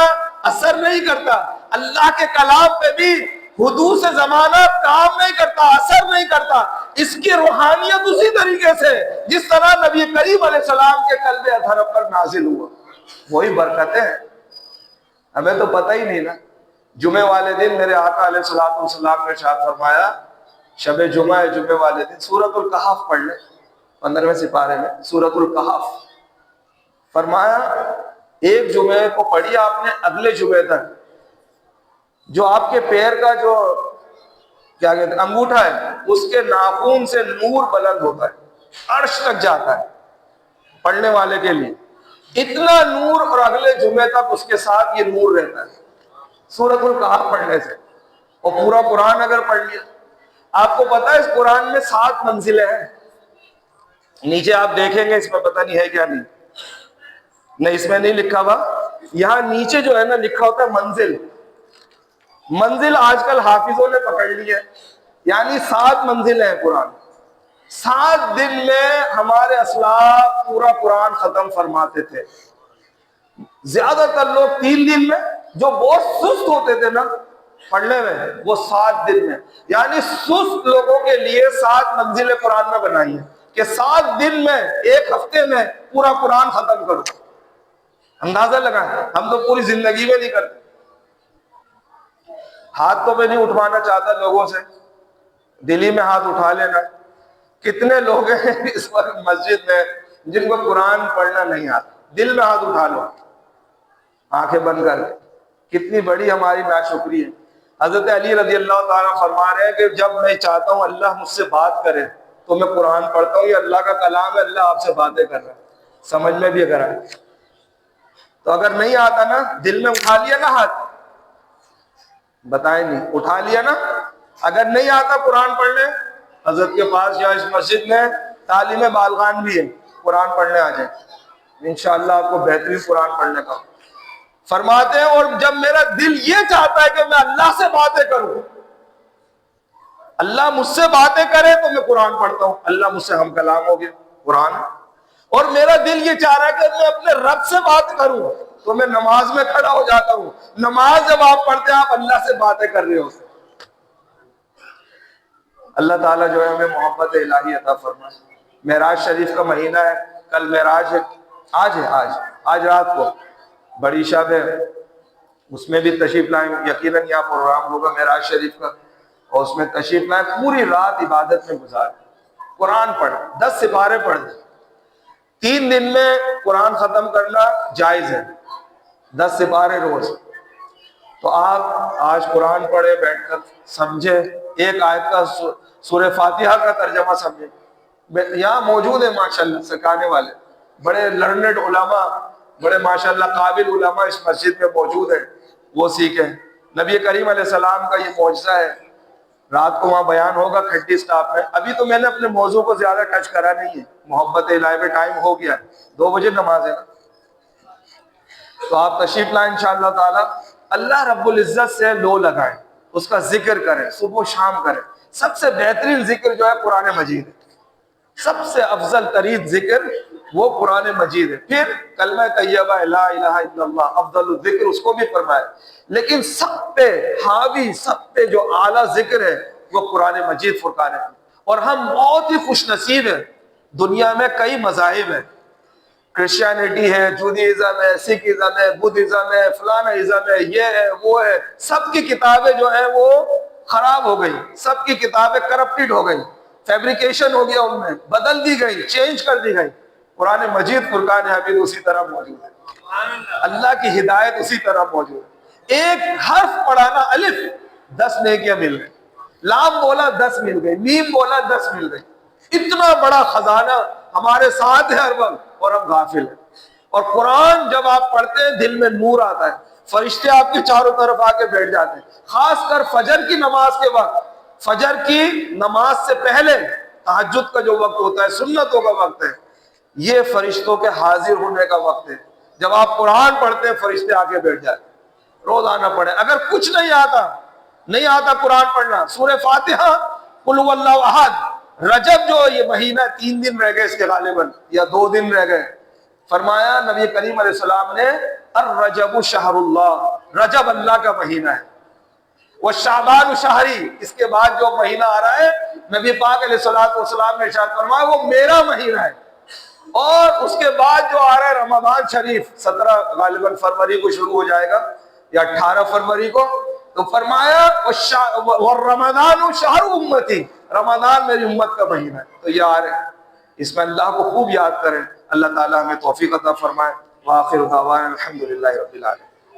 اثر نہیں کرتا۔ اللہ کے کلام پہ بھی حدوث زمانہ کام نہیں کرتا، اثر نہیں کرتا۔ اس کی روحانیت اسی طریقے سے جس طرح نبی کریم علیہ السلام کے قلب اطہر پر نازل ہوا، وہی برکتیں ہیں۔ ہمیں تو پتہ ہی نہیں نا۔ جمعے والے دن میرے آقا علیہ السلام نے ارشاد فرمایا، شب جمعہ ہے، جمعے والے دن سورۃ الکہف پڑھ لیں، 15ویں سپارے میں سورۃ الکہف۔ فرمایا ایک جمعے کو پڑھی آپ نے، اگلے جمعے تک جو آپ کے پیر کا جو کیا کہتے ہیں انگوٹھا ہے، اس کے ناخن سے نور بلند ہوتا ہے، عرش تک جاتا ہے پڑھنے والے کے لیے، اتنا نور، اور اگلے جمعے تک اس کے ساتھ یہ نور رہتا ہے سورۃ الکہف پڑھنے سے۔ اور پورا قرآن اگر پڑھ لیا، آپ کو پتا ہے اس قرآن میں 7 منزلیں ہیں۔ نیچے آپ دیکھیں گے، اس میں پتہ نہیں ہے کیا، نہیں اس میں نہیں لکھا ہوا، یہاں نیچے جو ہے نا لکھا ہوتا ہے منزل۔ منزل آج کل حافظوں نے پکڑ لی ہے، یعنی 7 منزل ہیں قرآن۔ 7 دن میں ہمارے اسلاف پورا قرآن ختم فرماتے تھے۔ زیادہ تر لوگ 3 دن میں، جو بہت سست ہوتے تھے نا پڑھنے میں، وہ 7 دن میں، یعنی سست لوگوں کے لیے 7 منزلیں قرآن میں بنائی ہیں کہ 7 دن میں، ایک ہفتے میں پورا قرآن ختم کرو۔ اندازہ لگائیں، ہم تو پوری زندگی میں نہیں کرتے۔ ہاتھ تو میں نہیں اٹھوانا چاہتا لوگوں سے، دلی میں ہاتھ اٹھا لینا۔ کتنے لوگ ہیں اس وقت مسجد میں جن کو قرآن پڑھنا نہیں آتا؟ دل میں ہاتھ اٹھا لو، آنکھیں بند کر۔ کتنی بڑی ہماری ناشکری ہے۔ حضرت علی رضی اللہ تعالیٰ فرما رہے ہیں کہ جب میں چاہتا ہوں اللہ مجھ سے بات کرے تو میں قرآن پڑھتا ہوں، یہ اللہ کا کلام ہے، اللہ آپ سے باتیں کر رہا ہے، سمجھ میں بھی اگر آئے تو۔ اگر نہیں آتا نا، دل میں اٹھا لیا نا ہاتھ، بتائیں نہیں، اٹھا لیا نا، اگر نہیں آتا قرآن پڑھنے، حضرت کے پاس یا اس مسجد میں تعلیم بالغان بھی ہے، قرآن پڑھنے آ جائیں، انشاءاللہ آپ کو بہترین قرآن پڑھنے کا۔ فرماتے ہیں اور جب میرا دل یہ چاہتا ہے کہ میں اللہ سے باتیں کروں، اللہ مجھ سے باتیں کرے، تو میں قرآن پڑھتا ہوں، اللہ مجھ سے ہم کلام ہو گیا قرآن۔ اور میرا دل یہ چاہ رہا ہے کہ میں اپنے رب سے بات کروں، تو میں نماز میں کھڑا ہو جاتا ہوں۔ نماز جب آپ پڑھتے ہیں، آپ اللہ سے باتیں کر رہے ہوتے ہیں۔ اللہ تعالیٰ جو ہے ہمیں محبت الہی عطا فرمائے۔ معراج شریف کا مہینہ ہے، کل معراج ہے، آج رات کو بڑی شب ہے، اس میں بھی تشریف لائیں، یقیناً یہاں پروگرام ہوگا معراج شریف کا، اور اس میں تشریف لائیں، پوری رات عبادت میں گزاریں، قرآن پڑھیں، 10 سپارے پڑھ دیں۔ 3 دن میں قرآن ختم کرنا جائز ہے، 10 سپارے روز۔ تو آپ آج قرآن پڑھے بیٹھ کر، سمجھے، ایک آیت کا سورہ فاتحہ کا ترجمہ سمجھے۔ یہاں موجود ہیں ماشاءاللہ سکھانے والے، بڑے لرنڈ علماء، بڑے ماشاءاللہ قابل علماء اس مسجد میں موجود ہیں، وہ سیکھیں۔ نبی کریم علیہ السلام کا یہ معجزہ ہے، رات کو وہاں بیان ہوگا کھٹی سٹاپ میں۔ ابھی تو میں نے اپنے موضوع کو زیادہ ٹچ کرا نہیں ہے، محبت الہی میں ٹائم ہو گیا، 2 بجے نماز ہے نا، تو آپ تشریف لائیں انشاءاللہ تعالی۔ اللہ رب العزت سے لو لگائیں، اس کا ذکر کریں، صبح و شام کریں۔ سب سے بہترین ذکر جو ہے قرآن مجید ہے، سب سے افضل ترین ذکر وہ قرآن مجید ہے۔ پھر کلمہ طیبہ لا الہ الا اللہ افضل الذکر، اس کو بھی فرمایا، لیکن سب پہ حاوی، سب پہ جو اعلیٰ ذکر ہے وہ قرآن مجید فرقان ہے۔ اور ہم بہت ہی خوش نصیب ہیں، دنیا میں کئی مذاہب ہیں، کرسچینٹی ہے، جودیزم ہے، سکھزم ہے، بدھزم ہے، فلانا ازم ہے، یہ ہے وہ ہے، سب کی کتابیں جو ہیں وہ خراب ہو گئی، سب کی کتابیں کرپٹڈ ہو گئی، فیبریکیشن ہو گیا، ان میں بدل دی گئی، چینج کر دی گئی۔ قرآن مجید فرقان حمید اسی طرح موجود ہے، اللہ کی ہدایت اسی طرح موجود ہے۔ ایک حرف پڑھانا، الف 10 نیکیاں مل گئی، لام بولا 10 مل گئی، میم بولا 10 مل گئی۔ اتنا بڑا خزانہ ہمارے ساتھ ہے ہر وقت، اور ہم غافل ہیں۔ اور قرآن جب آپ پڑھتے ہیں دل میں نور آتا ہے، فرشتے آپ کے چاروں طرف آ کے بیٹھ جاتے ہیں، خاص کر فجر کی نماز کے وقت، فجر کی نماز سے پہلے تہجد کا جو وقت ہوتا ہے، سنتوں کا وقت ہے، یہ فرشتوں کے حاضر ہونے کا وقت ہے۔ جب آپ قرآن پڑھتے ہیں فرشتے آ کے بیٹھ جاتے ہیں۔ روزانہ پڑھیں، اگر کچھ نہیں آتا قرآن پڑھنا، سورہ فاتحہ، قل هو اللہ احد۔ رجب جو یہ مہینہ 3 دن رہ گئے اس کے غالباً، یا 2 دن رہ گئے، فرمایا نبی کریم علیہ السلام نے الرجب شہر اللہ، رجب اللہ کا مہینہ ہے، وہ شعبان شہری، اس کے بعد جو مہینہ آ رہا ہے نبی پاک علیہ السلام نے ارشاد فرمایا وہ میرا مہینہ ہے، اور اس کے بعد جو آ رہا ہے رمضان شریف 17 غالباً فروری کو شروع ہو جائے گا یا 18 فروری کو، تو فرمایا رمضان شہر امتی، رمضان میری امت کا مہینہ ہے۔ تو یہ آ رہے ہیں، اس میں اللہ کو خوب یاد کریں، اللہ تعالی ہمیں توفیق عطا فرمائے۔ وآخر دعوانا الحمدللہ رب العالمین۔